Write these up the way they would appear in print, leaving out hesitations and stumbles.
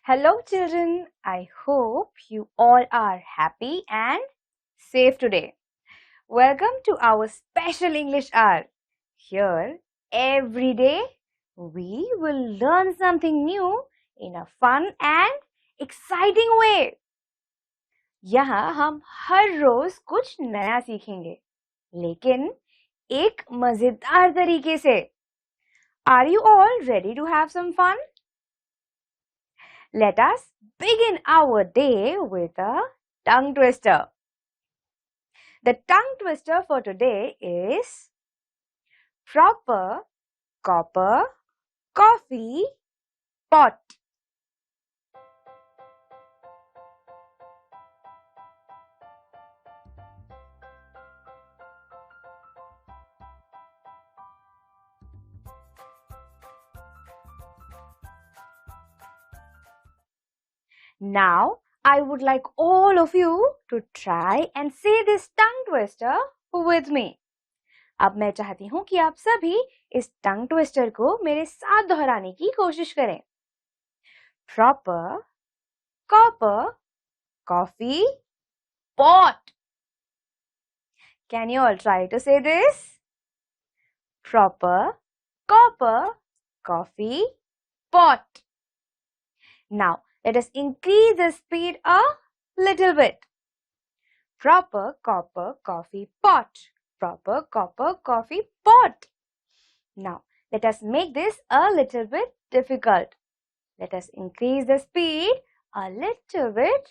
Hello children, I hope you all are happy and safe today. Welcome to our special English hour. Here, every day, we will learn something new in a fun and exciting way. यहाँ हम हर रोज कुछ नया सीखेंगे, लेकिन एक मजेदार तरीके से. Are you all ready to have some fun? Let us begin our day with a tongue twister. The tongue twister for today is proper, copper, coffee, pot. Now, I would like all of you to try and say this tongue twister with me. अब मैं चाहती हूँ कि आप सभी इस tongue twister को मेरे साथ दोहराने की कोशिश करें. Proper, copper, coffee, pot. Can you all try to say this? Proper, copper, coffee, pot. Now, let us increase the speed a little bit. Proper, copper, coffee, pot. Proper, copper, coffee, pot. Now, let us make this a little bit difficult. Let us increase the speed a little bit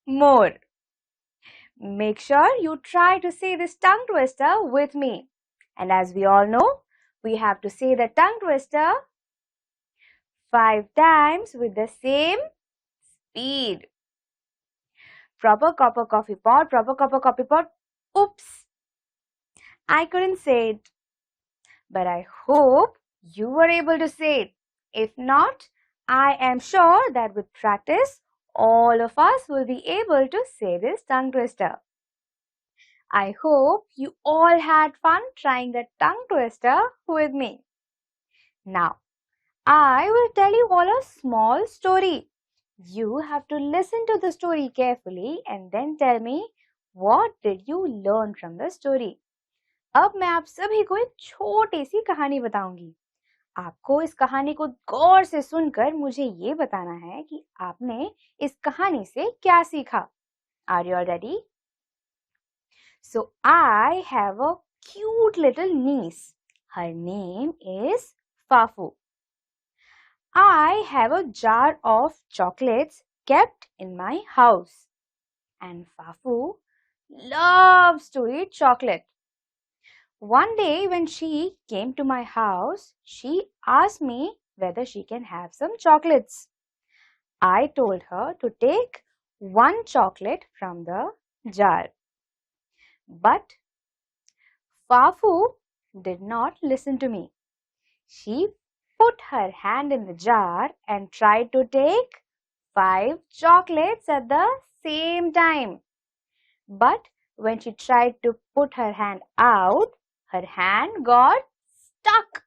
more. Make sure you try to say this tongue twister with me. And as we all know, we have to say the tongue twister 5 times with the same speed. Proper copper coffee pot, proper copper coffee pot. Oops! I couldn't say it. But I hope you were able to say it. If not, I am sure that with practice, all of us will be able to say this tongue twister. I hope you all had fun trying the tongue twister with me. Now, I will tell you all a small story. You have to listen to the story carefully and then tell me what did you learn from the story. अब मैं आप सभी को एक छोटी सी कहानी बताऊंगी. आपको इस कहानी को गौर से सुनकर मुझे ये बताना है कि आपने इस कहानी से क्या सीखा. Are you all ready? So I have a cute little niece. Her name is Fafu. I have a jar of chocolates kept in my house. And Fafu loves to eat chocolate. One day when she came to my house, she asked me whether she can have some chocolates. I told her to take one chocolate from the jar. But Fafu did not listen to me. She put her hand in the jar and tried to take 5 chocolates at the same time. But when she tried to put her hand out, her hand got stuck.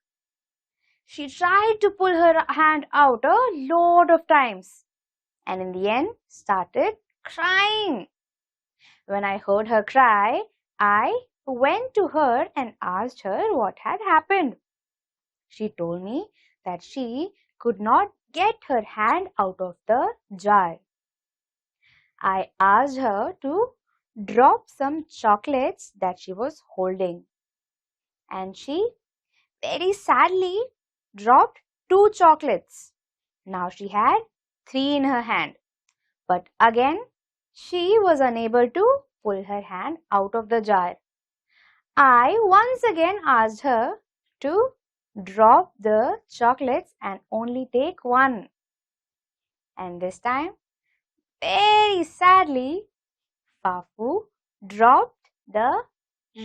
She tried to pull her hand out a lot of times and in the end started crying. When I heard her cry, I went to her and asked her what had happened. She told me that she could not get her hand out of the jar. I asked her to drop some chocolates that she was holding. And she very sadly dropped 2 chocolates. Now she had 3 in her hand. But again, she was unable to pull her hand out of the jar. I once again asked her to drop the chocolates and only take 1. And this time, very sadly, Fafu dropped the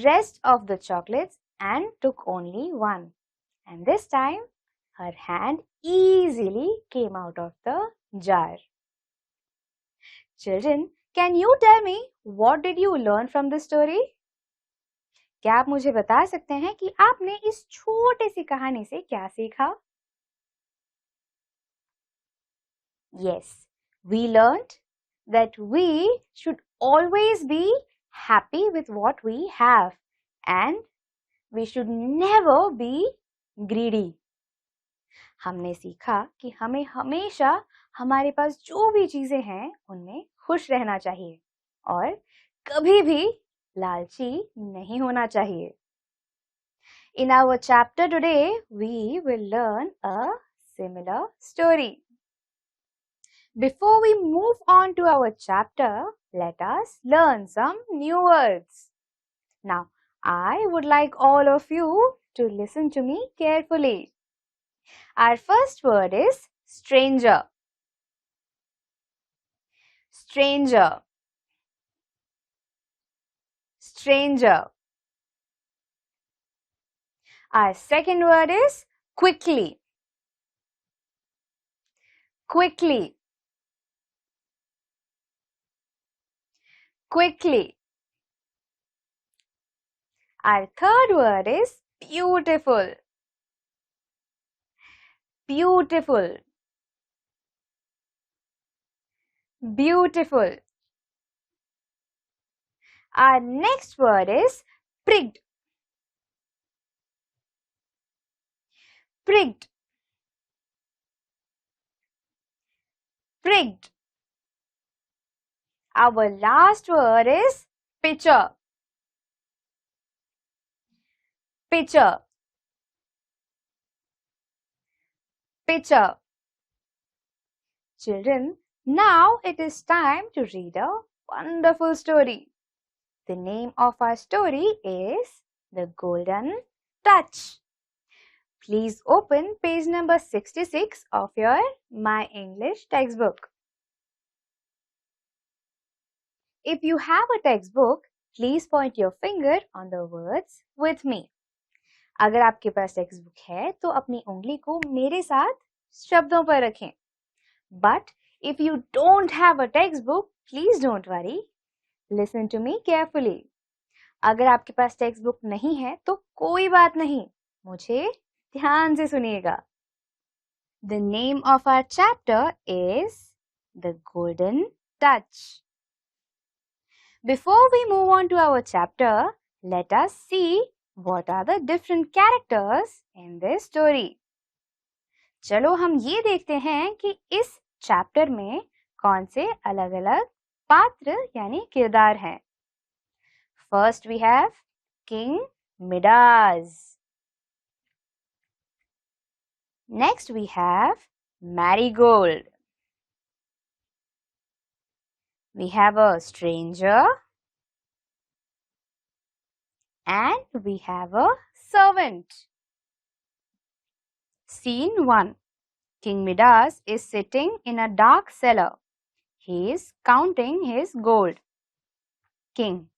rest of the chocolates and took only one. And this time, her hand easily came out of the jar. Children, can you tell me what did you learn from this story? क्या आप मुझे बता सकते हैं कि आपने इस छोटे सी कहानी से क्या सीखा? Yes, we learned that we should always be happy with what we have and we should never be greedy. हमने सीखा कि हमें हमेशा हमारे पास जो भी चीजें हैं उनमें खुश रहना चाहिए और कभी भी लालची नहीं होना चाहिए. In our chapter today, we will learn a similar story. Before we move on to our chapter, let us learn some new words. Now, I would like all of you to listen to me carefully. Our first word is stranger. Stranger. Stranger. Our second word is quickly. Quickly. Quickly. Our third word is beautiful. Beautiful. Beautiful. Our next word is pricked. Pricked. Pricked. Our last word is picture. Picture. Picture. Children, now it is time to read a wonderful story. The name of our story is The Golden Touch. Please open page number 66 of your My English textbook. If you have a textbook, please point your finger on the words with me. अगर आपके पास text है तो अपनी उंगली को मेरे साथ शब्दों पर रखें. But if you don't have a textbook, please don't worry. Listen to me carefully. अगर आपके पास टेक्स्ट बुक नहीं है तो कोई बात नहीं, मुझे ध्यान से सुनिएगा. The name of our chapter is The Golden Touch. Before we move on to our chapter, let us see what are the different characters in this story. चलो हम ये देखते हैं कि इस चैप्टर में कौन से अलग-अलग पात्र यानी किरदार हैं. First we have King Midas. Next we have Marigold. We have a stranger and we have a servant. Scene 1. King Midas is sitting in a dark cellar. He is counting his gold. King: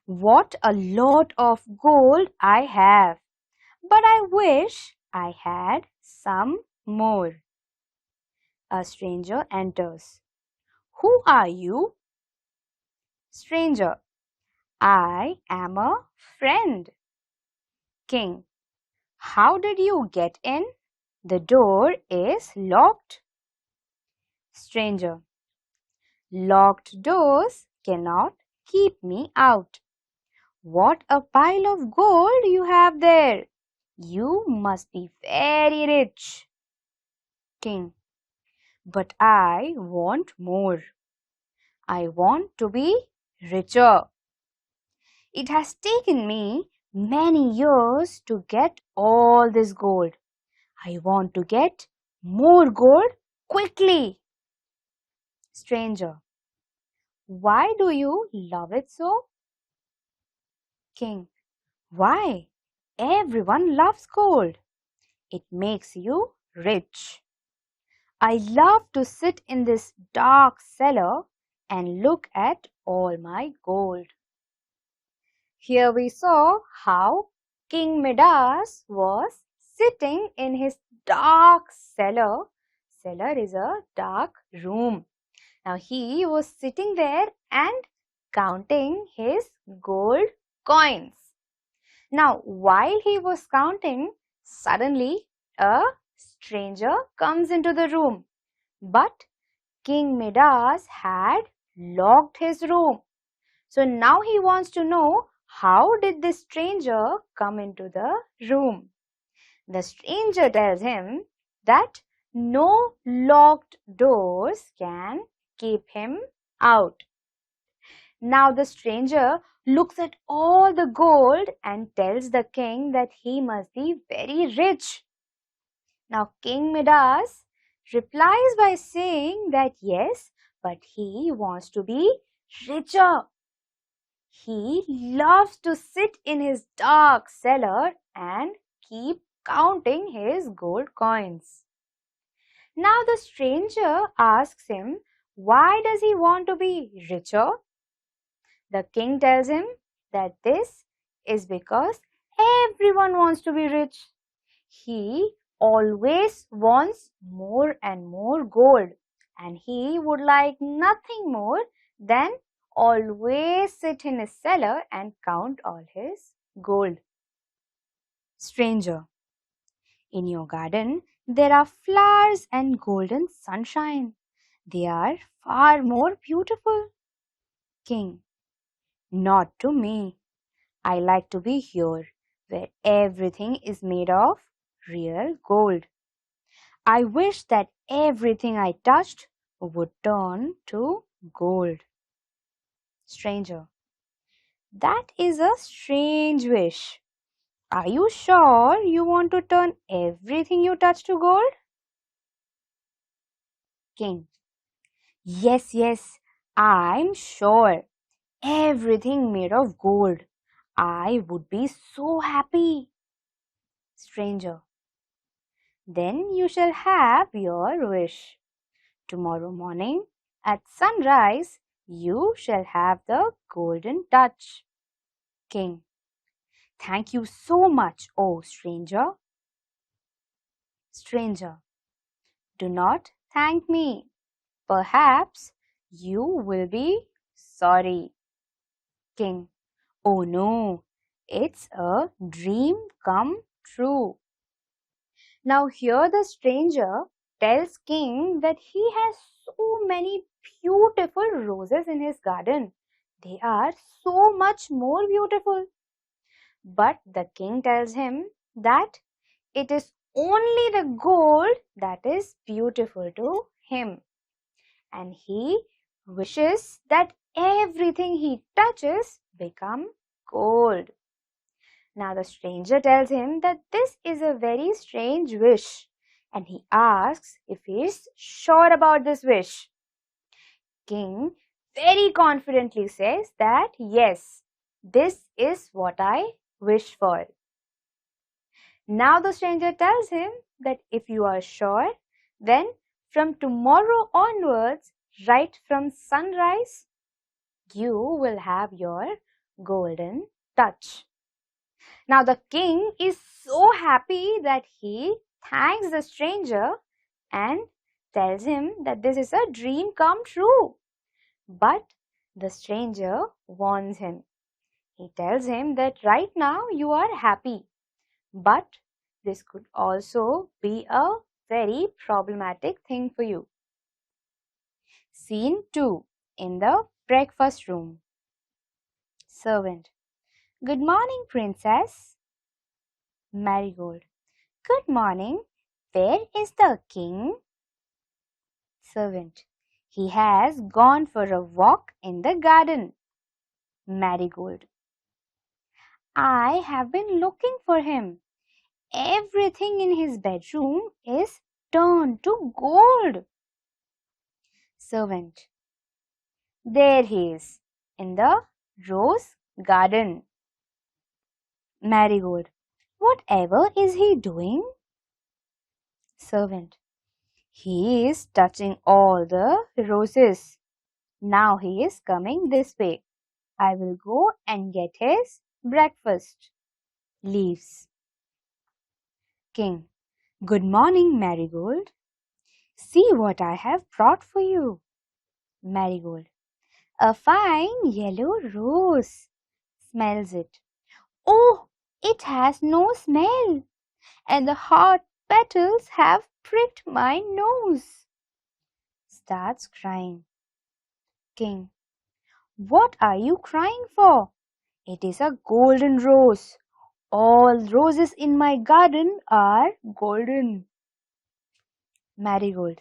what a lot of gold I have, but I wish I had some more. A stranger enters. Who are you? Stranger: I am a friend. King: how did you get in? The door is locked. Stranger: locked doors cannot keep me out. What a pile of gold you have there! You must be very rich. King: but I want more. I want to be richer. It has taken me many years to get all this gold. I want to get more gold quickly. Stranger: why do you love it so? King: why? Everyone loves gold. It makes you rich. I love to sit in this dark cellar and look at all my gold. Here we saw how King Midas was sitting in his dark cellar. Cellar is a dark room. Now he was sitting there and counting his gold coins. Now while he was counting, suddenly a stranger comes into the room. But King Midas had locked his room. So now he wants to know, how did this stranger come into the room? The stranger tells him that no locked doors can keep him out. Now the stranger looks at all the gold and tells the king that he must be very rich. Now King Midas replies by saying that yes, but he wants to be richer. He loves to sit in his dark cellar and keep counting his gold coins. Now the stranger asks him, why does he want to be richer? The king tells him that this is because everyone wants to be rich. He always wants more and more gold, and he would like nothing more than always sit in his cellar and count all his gold. Stranger, in your garden there are flowers and golden sunshine. They are far more beautiful. King, not to me. I like to be here where everything is made of real gold. I wish that everything I touched would turn to gold. Stranger, that is a strange wish. Are you sure you want to turn everything you touch to gold? King, yes, I'm sure. Everything made of gold. I would be so happy. Stranger, then you shall have your wish. Tomorrow morning at sunrise, you shall have the golden touch. King, thank you so much, O stranger. Stranger, do not thank me. Perhaps you will be sorry. King, oh no, it's a dream come true. Now here the stranger tells king that he has so many beautiful roses in his garden. They are so much more beautiful. But the king tells him that it is only the gold that is beautiful to him. And he wishes that everything he touches become gold. Now the stranger tells him that this is a very strange wish, and he asks if he is sure about this wish. King very confidently says that yes, this is what I wish for. Now the stranger tells him that if you are sure, then from tomorrow onwards, right from sunrise, you will have your golden touch. Now the king is so happy that he thanks the stranger and tells him that this is a dream come true. But the stranger warns him. He tells him that right now you are happy, but this could also be a very problematic thing for you. Scene 2, in the breakfast room. Servant, good morning, princess. Marigold, good morning. Where is the king? Servant, he has gone for a walk in the garden. Marigold, I have been looking for him. Everything in his bedroom is turned to gold. Servant, there he is, in the rose garden. Marigold, whatever is he doing? Servant, He is touching all the roses. Now he is coming this way. I will go and get his breakfast. Leaves. King. Good morning, Marigold. See what I have brought for you. Marigold. A fine yellow rose. Smells it. Oh, it has no smell, and the hot petals have pricked my nose. Starts crying. King. What are you crying for? It is a golden rose. All roses in my garden are golden. Marigold.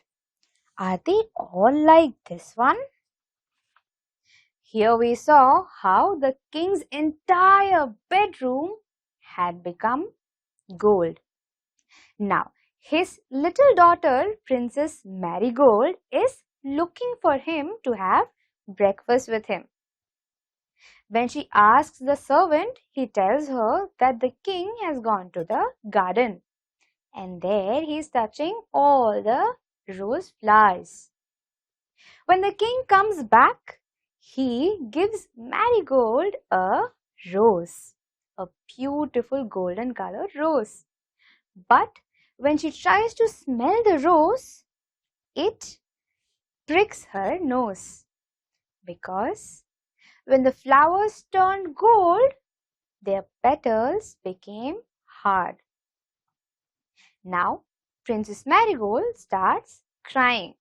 Are they all like this one? Here we saw how the king's entire bedroom had become gold. Now, his little daughter, Princess Marigold, is looking for him to have breakfast with him. When she asks the servant, he tells her that the king has gone to the garden and there he is touching all the rose flowers. When the king comes back, he gives Marigold a rose, a beautiful golden colored rose. But when she tries to smell the rose, it pricks her nose because when the flowers turned gold, their petals became hard. Now, Princess Marigold starts crying.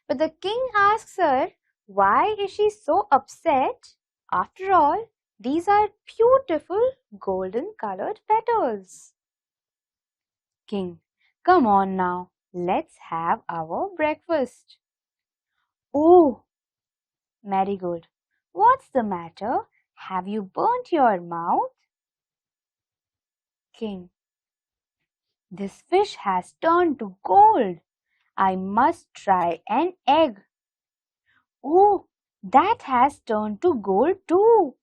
But the king asks her, why is she so upset? After all, these are beautiful golden colored petals. King, come on now, let's have our breakfast. Oh, Marigold, what's the matter? Have you burnt your mouth? King, this fish has turned to gold. I must try an egg. Oh, that has turned to gold too.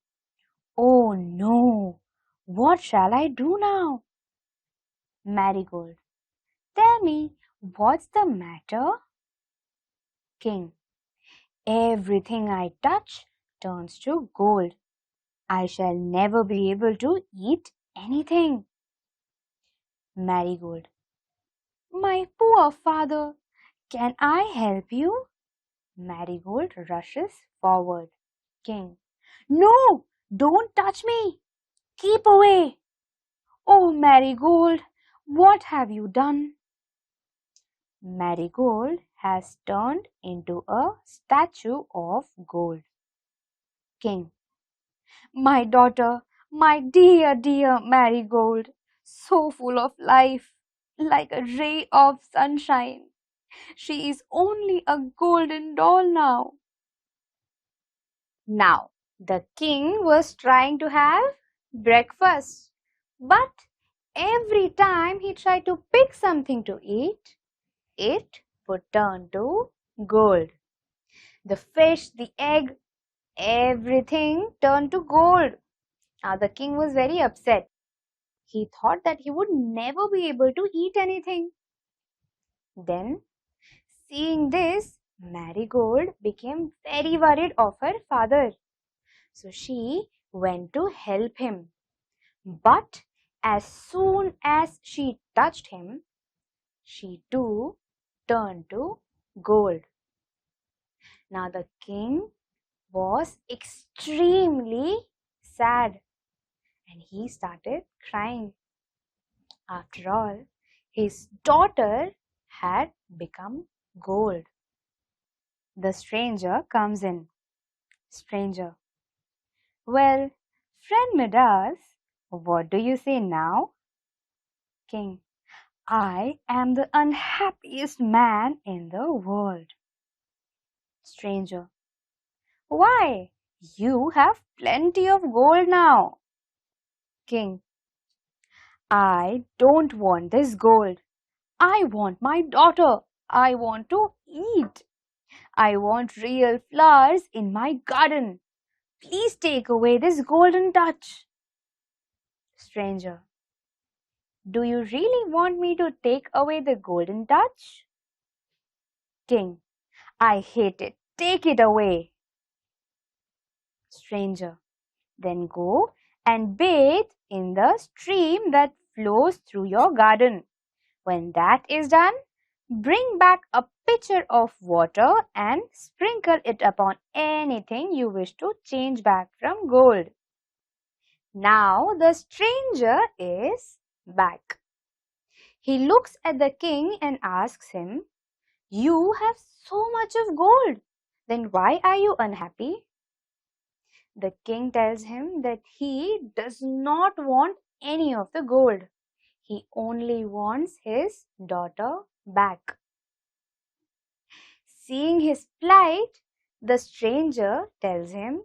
Oh no, what shall I do now? Marigold, tell me, what's the matter? King, everything I touch turns to gold. I shall never be able to eat anything. Marigold, my poor father, can I help you? Marigold rushes forward. King, no, don't touch me. Keep away. Oh, Marigold, what have you done? Marigold has turned into a statue of gold. King, my daughter, my dear, dear Marigold, so full of life, like a ray of sunshine. She is only a golden doll now. Now, the king was trying to have breakfast, but every time he tried to pick something to eat, it would turn to gold. The fish, the egg, everything turned to gold. Now the king was very upset. He thought that he would never be able to eat anything. Then, seeing this, Marigold became very worried of her father. So she went to help him. But as soon as she touched him, she too turned to gold. Now the king was extremely sad and he started crying. After all, his daughter had become gold. The stranger comes in. Stranger, well, friend Midas, what do you say now? King, I am the unhappiest man in the world. Stranger, why? You have plenty of gold now. King, I don't want this gold. I want my daughter. I want to eat. I want real flowers in my garden. Please take away this golden touch. Stranger, do you really want me to take away the golden touch? King, I hate it. Take it away. Stranger, then go and bathe in the stream that flows through your garden. When that is done, bring back a pitcher of water and sprinkle it upon anything you wish to change back from gold. Now the stranger is back. He looks at the king and asks him, "You have so much of gold. Then why are you unhappy?" The king tells him that he does not want any of the gold. He only wants his daughter back. Seeing his plight, the stranger tells him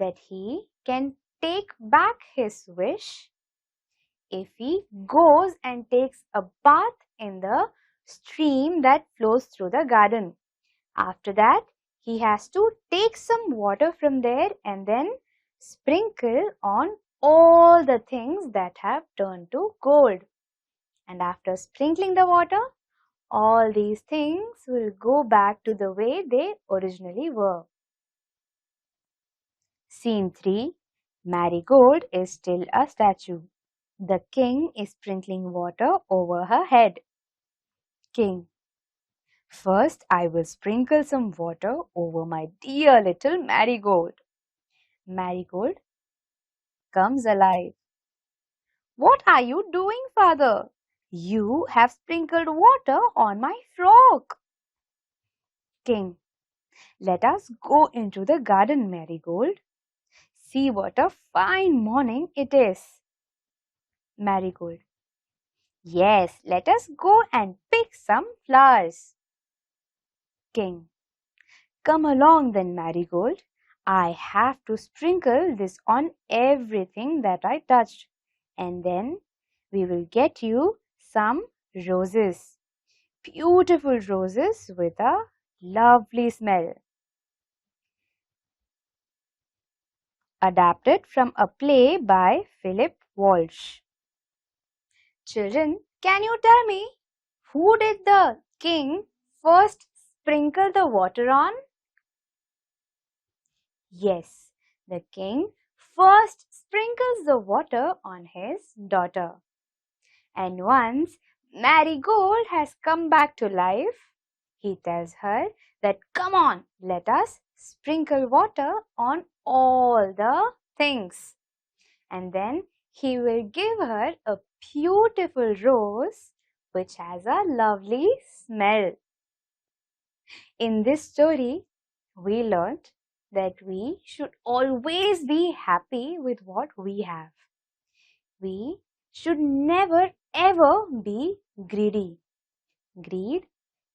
that he can take back his wish if he goes and takes a bath in the stream that flows through the garden. After that, he has to take some water from there and then sprinkle on all the things that have turned to gold. And after sprinkling the water, all these things will go back to the way they originally were. Scene 3. Marigold is still a statue. The king is sprinkling water over her head. King, first I will sprinkle some water over my dear little Marigold. Marigold comes alive. What are you doing, father? You have sprinkled water on my frock. King, let us go into the garden, Marigold. See what a fine morning it is. Marigold, yes, let us go and pick some flowers. King, come along then, Marigold. I have to sprinkle this on everything that I touched, and then we will get you some roses. Beautiful roses with a lovely smell. Adapted from a play by Philip Walsh. Children, can you tell me, who did the king first sprinkle the water on? Yes, the king first sprinkles the water on his daughter. And once Marigold has come back to life, he tells her that, come on, let us sprinkle water on all the things. And then he will give her a beautiful rose which has a lovely smell. In this story, we learned that we should always be happy with what we have. We should never ever be greedy. Greed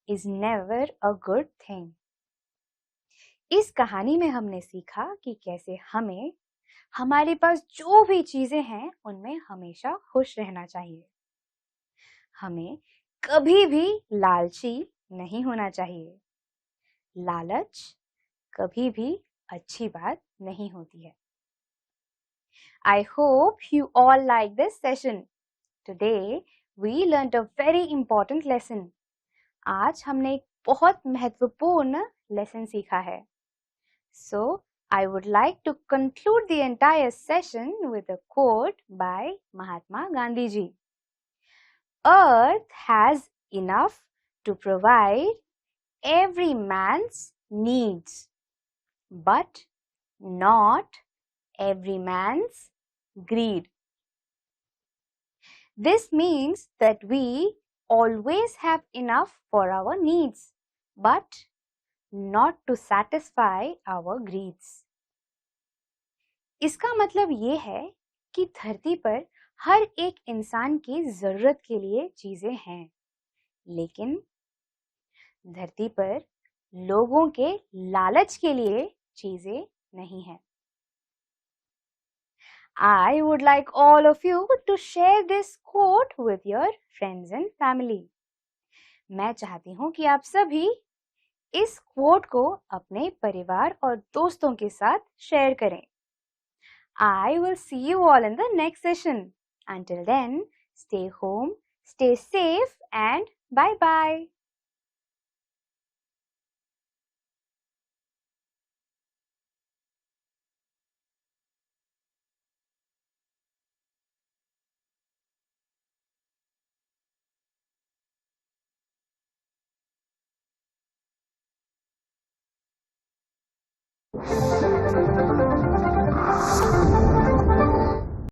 is never a good thing. इस कहानी में हमने सीखा कि कैसे हमें हमारे पास जो भी चीजें हैं उनमें हमेशा खुश रहना चाहिए. हमें कभी भी लालची नहीं होना चाहिए. लालच कभी भी अच्छी बात नहीं होती है. I hope you all like this session. Today we learned a very important lesson. आज हमने एक बहुत महत्वपूर्ण लेसन सीखा है. So I would like to conclude the entire session with a quote by Mahatma Gandhi ji. Earth has enough to provide every man's needs, but not every man's greed. This means that we always have enough for our needs, but not to satisfy our greeds. इसका मतलब ये है कि धरती पर हर एक इंसान की जरूरत के लिए चीजें हैं, लेकिन धरती पर लोगों के लालच के लिए चीजें नहीं हैं. I would like all of you to share this quote with your friends and family. मैं चाहती हूँ कि आप सभी इस quote को अपने परिवार और दोस्तों के साथ शेयर करें. I will see you all in the next session. Until then, stay home, stay safe, and bye-bye.